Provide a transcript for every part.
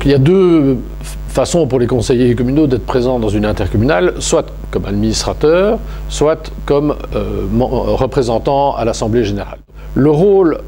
Donc il y a deux façons pour les conseillers communaux d'être présents dans une intercommunale, soit comme administrateurs, soit comme représentants à l'Assemblée générale. Le rôle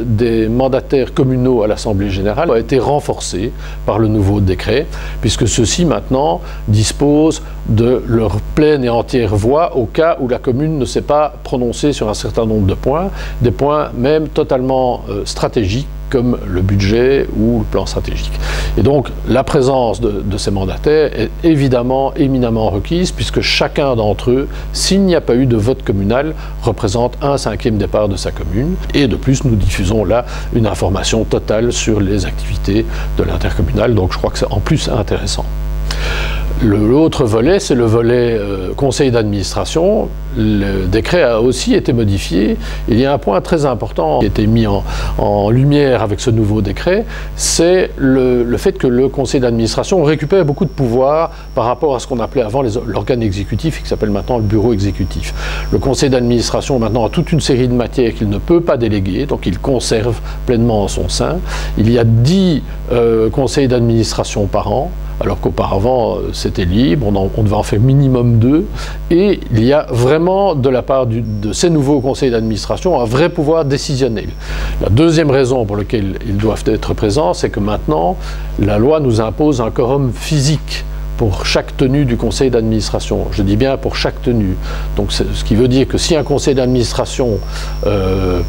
des mandataires communaux à l'Assemblée générale a été renforcé par le nouveau décret, puisque ceux-ci maintenant disposent de leur pleine et entière voix au cas où la commune ne s'est pas prononcée sur un certain nombre de points, des points même totalement stratégiques comme le budget ou le plan stratégique. Et donc la présence de ces mandataires est évidemment éminemment requise, puisque chacun d'entre eux, s'il n'y a pas eu de vote communal, représente 1/5 des parts de sa commune. Et de plus, nous diffusons là une information totale sur les activités de l'intercommunal, donc je crois que c'est en plus intéressant. L'autre volet, c'est le volet conseil d'administration. Le décret a aussi été modifié. Il y a un point très important qui a été mis en lumière avec ce nouveau décret, c'est le fait que le conseil d'administration récupère beaucoup de pouvoir par rapport à ce qu'on appelait avant l'organe exécutif et qui s'appelle maintenant le bureau exécutif. Le conseil d'administration maintenant a toute une série de matières qu'il ne peut pas déléguer, donc il conserve pleinement en son sein. Il y a 10 conseils d'administration par an, alors qu'auparavant c'était libre, on devait en faire minimum 2, et il y a vraiment de la part de ces nouveaux conseils d'administration un vrai pouvoir décisionnel. La deuxième raison pour laquelle ils doivent être présents, c'est que maintenant la loi nous impose un quorum physique pour chaque tenue du conseil d'administration. Je dis bien pour chaque tenue. Donc ce qui veut dire que si un conseil d'administration,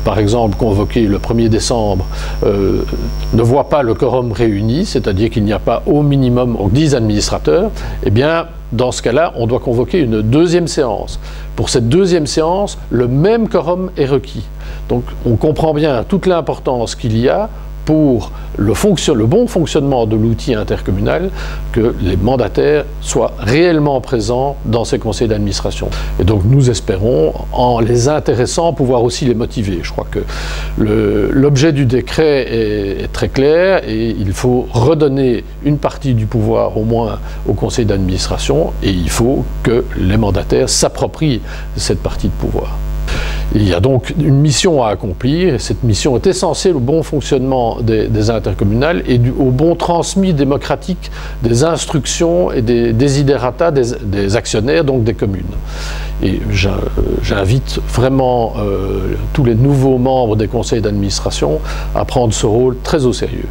par exemple convoqué le 1er décembre, ne voit pas le quorum réuni, c'est-à-dire qu'il n'y a pas au minimum 10 administrateurs, eh bien dans ce cas-là, on doit convoquer une deuxième séance. Pour cette deuxième séance, le même quorum est requis. Donc on comprend bien toute l'importance qu'il y a pour le bon fonctionnement de l'outil intercommunal, que les mandataires soient réellement présents dans ces conseils d'administration. Et donc nous espérons, en les intéressant, pouvoir aussi les motiver. Je crois que l'objet du décret est très clair et il faut redonner une partie du pouvoir au moins au conseil d'administration et il faut que les mandataires s'approprient cette partie de pouvoir. Il y a donc une mission à accomplir, et cette mission est essentielle au bon fonctionnement des intercommunales et au bon transmis démocratique des instructions et des desiderata des actionnaires, donc des communes. Et j'invite vraiment tous les nouveaux membres des conseils d'administration à prendre ce rôle très au sérieux.